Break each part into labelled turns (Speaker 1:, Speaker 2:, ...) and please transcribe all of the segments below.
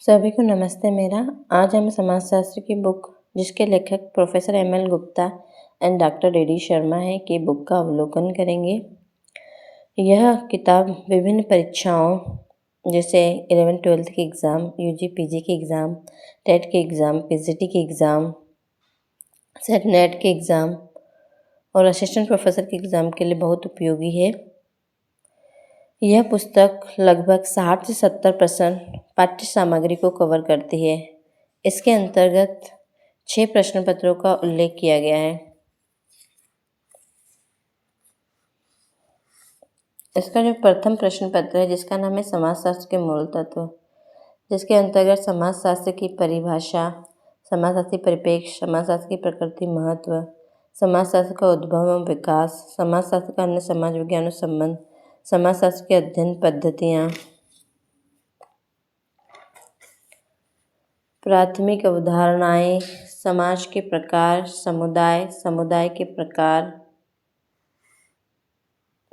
Speaker 1: सभी को नमस्ते मेरा। आज हम समाजशास्त्र की बुक जिसके लेखक professor M L. Gupta and doctor DD. Sharma है की बुक का अवलोकन करेंगे। यह किताब विभिन्न परीक्षाओं जैसे 11th-12th के एग्ज़ाम, यूजी पीजी के एग्ज़ाम, टेट के एग्ज़ाम, पीजीटी के एग्ज़ाम, सेट नेट के एग्ज़ाम और असिस्टेंट प्रोफेसर के एग्ज़ाम के लिए बहुत उपयोगी है। यह पुस्तक लगभग 60 से 70% पाठ्य सामग्री को कवर करती है। इसके अंतर्गत 6 प्रश्न पत्रों का उल्लेख किया गया है। इसका जो प्रथम प्रश्न पत्र है जिसका नाम है समाजशास्त्र के मूल तत्व, जिसके अंतर्गत समाजशास्त्र की परिभाषा, समाजशास्त्री परिप्रेक्ष्य, समाजशास्त्र की प्रकृति महत्व, समाजशास्त्र का उद्भव एवं विकास, समाजशास्त्र का अन्य समाज विज्ञानों से संबंध, समाजशास्त्र की अध्ययन पद्धतियाँ, प्राथमिक अवधारणाएं, समाज के प्रकार, समुदाय, समुदाय के प्रकार,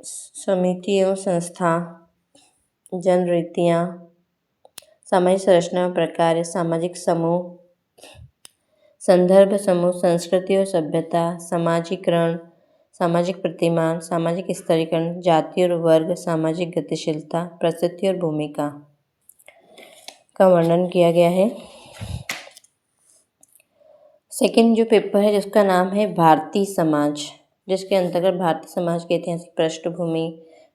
Speaker 1: समिति एवं संस्था, जनरीतियाँ, सामाजिक संरचना एवं प्रकार, सामाजिक समूह, संदर्भ समूह, संस्कृति और सभ्यता, समाजीकरण, सामाजिक प्रतिमान, सामाजिक स्तरीकरण, जाति और वर्ग, सामाजिक गतिशीलता, प्रस्तुति और भूमिका का वर्णन किया गया है। सेकंड जो पेपर है जिसका नाम है भारतीय समाज, जिसके अंतर्गत भारतीय समाज की ऐतिहासिक पृष्ठभूमि,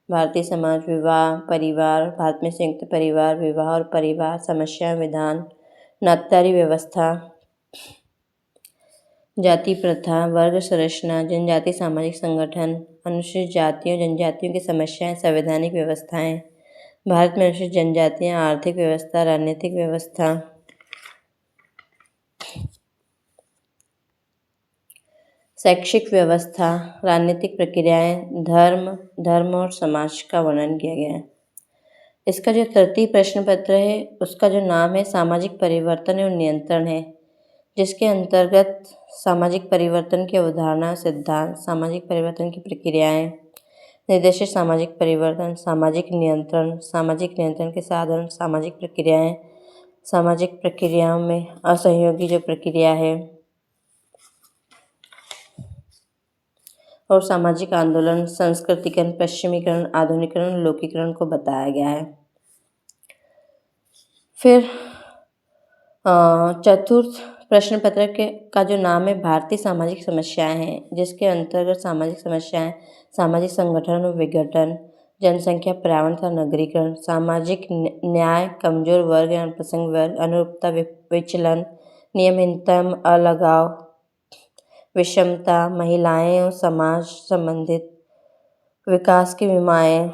Speaker 1: भारतीय समाज, विवाह, परिवार, भारत में संयुक्त परिवार, विवाह और परिवार, समस्या विधान, नागरिक व्यवस्था, जाति प्रथा, वर्ग संरचना, जनजाति सामाजिक संगठन, अनुसूचित जातियों जनजातियों की समस्याएं, संवैधानिक व्यवस्थाएं, भारत में अनुसूचित जनजातियां, आर्थिक व्यवस्था, राजनीतिक व्यवस्था, शैक्षिक व्यवस्था, राजनीतिक प्रक्रियाएं, धर्म और समाज का वर्णन किया गया है। इसका जो तृतीय प्रश्न पत्र है उसका जो नाम है सामाजिक परिवर्तन एवं नियंत्रण है, जिसके अंतर्गत सामाजिक परिवर्तन की अवधारणा, सिद्धांत, सामाजिक परिवर्तन की प्रक्रियाएं, निर्देशित सामाजिक परिवर्तन, सामाजिक नियंत्रण के साधन, सामाजिक प्रक्रियाएं, सामाजिक प्रक्रियाओं में असहयोगी जो प्रक्रिया है और सामाजिक आंदोलन, संस्कृतिकरण, पश्चिमीकरण, आधुनिकीकरण, लोकीकरण को बताया गया है। फिर चतुर्थ प्रश्न पत्र का जो नाम है भारतीय सामाजिक समस्याएं हैं, जिसके अंतर्गत सामाजिक समस्याएं, सामाजिक संगठन और विघटन, जनसंख्या, पर्यावरण तथा नगरीकरण, सामाजिक न्याय, कमजोर वर्ग या अल्पसंख्यक वर्ग, अनुरूपता, विचलन, नियमहीनता, अलगाव, विषमता, महिलाएं और समाज संबंधित विकास की विमाएं,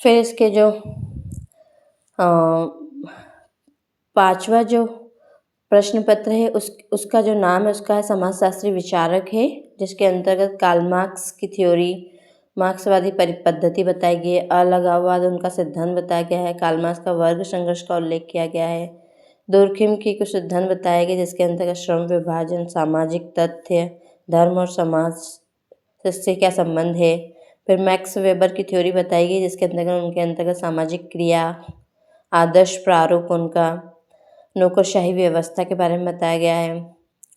Speaker 1: फिर इसके जो पांचवा जो प्रश्न पत्र है उसका जो नाम है उसका है समाजशास्त्री विचारक है, जिसके अंतर्गत कार्ल मार्क्स की थ्योरी, मार्क्सवादी परिपद्धति बताई गई है, अलगाववाद उनका सिद्धांत बताया गया है, कार्ल मार्क्स का वर्ग संघर्ष का उल्लेख किया गया है, दुर्खिम की कुछ सिद्धांत बताए गए जिसके अंतर्गत श्रम विभाजन, सामाजिक तथ्य, धर्म और समाज से क्या संबंध है। फिर मैक्स वेबर की थ्योरी बताई गई जिसके अंतर्गत सामाजिक क्रिया, आदर्श प्रारूप उनका, नौकरशाही व्यवस्था के बारे में बताया गया है।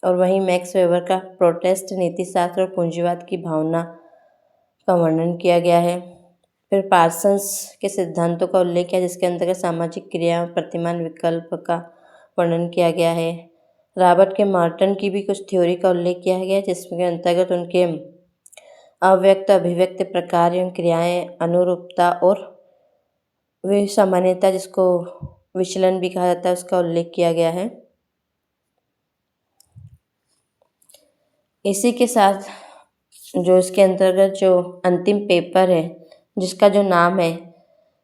Speaker 1: और वहीं मैक्स वेबर का प्रोटेस्ट नीतिशास्त्र और पूंजीवाद की भावना का वर्णन किया गया है। फिर पार्सन्स के सिद्धांतों का उल्लेख किया जिसके अंतर्गत सामाजिक क्रिया, प्रतिमान विकल्प का वर्णन किया गया है। रॉबर्ट के मार्टन की भी कुछ थ्योरी का उल्लेख किया गया है जिसके अंतर्गत उनके अव्यक्त अभिव्यक्त प्रकार एवं क्रियाएं, अनुरूपता और वे सामान्यता जिसको विचलन भी कहा जाता है उसका उल्लेख किया गया है। इसी के साथ जो इसके अंतर्गत जो अंतिम पेपर है जिसका जो नाम है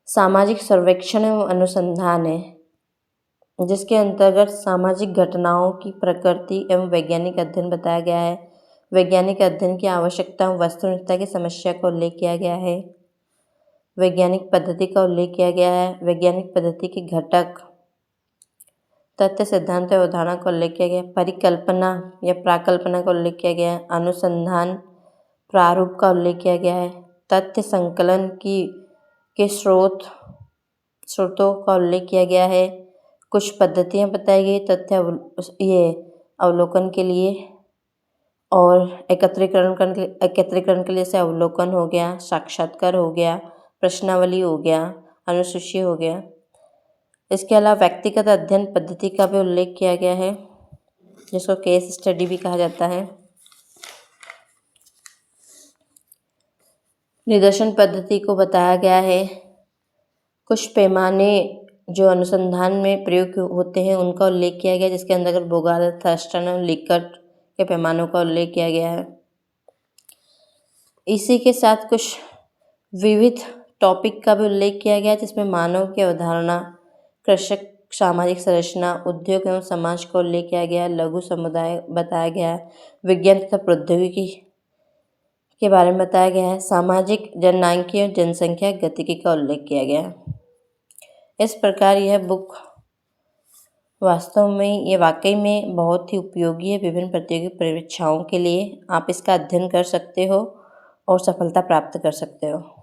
Speaker 1: सामाजिक सर्वेक्षण एवं अनुसंधान है, जिसके अंतर्गत सामाजिक घटनाओं की प्रकृति एवं वैज्ञानिक अध्ययन बताया गया है। वैज्ञानिक अध्ययन की आवश्यकता एवं वस्तुनिष्ठता की समस्या का उल्लेख किया गया है। वैज्ञानिक पद्धति का उल्लेख किया गया है। वैज्ञानिक पद्धति के घटक, तथ्य, सिद्धांत और अवधारणा का उल्लेख किया गया है। परिकल्पना या प्राकल्पना का उल्लेख किया गया है। अनुसंधान प्रारूप का उल्लेख किया गया है। तथ्य संकलन के स्रोतों का उल्लेख किया गया है। कुछ पद्धतियाँ बताई गई ये अवलोकन के लिए और एकत्रीकरण के लिए जैसे अवलोकन हो गया, साक्षात्कार हो गया, प्रश्नावली हो गया, अनुसूची हो गया। इसके अलावा व्यक्तिगत अध्ययन पद्धति का भी उल्लेख किया गया है, जिसको केस स्टडी भी कहा जाता है। निदर्शन पद्धति को बताया गया है। कुछ पैमाने जो अनुसंधान में प्रयोग होते हैं उनका उल्लेख किया गया है, जिसके अंतर्गत बोगार्ड, थर्स्टन और लिकर्ट के पैमानों का उल्लेख किया गया है। इसी के साथ कुछ विविध टॉपिक का भी उल्लेख किया गया है, जिसमें मानव की अवधारणा, कृषक सामाजिक संरचना, उद्योग एवं समाज को उल्लेख किया गया है, लघु समुदाय बताया गया है, विज्ञान तथा प्रौद्योगिकी के बारे में बताया गया है, सामाजिक जननांकीय और जनसंख्या गतिकी का उल्लेख किया गया है। इस प्रकार यह बुक वाकई में बहुत ही उपयोगी है विभिन्न प्रतियोगी परीक्षाओं के लिए। आप इसका अध्ययन कर सकते हो और सफलता प्राप्त कर सकते हो।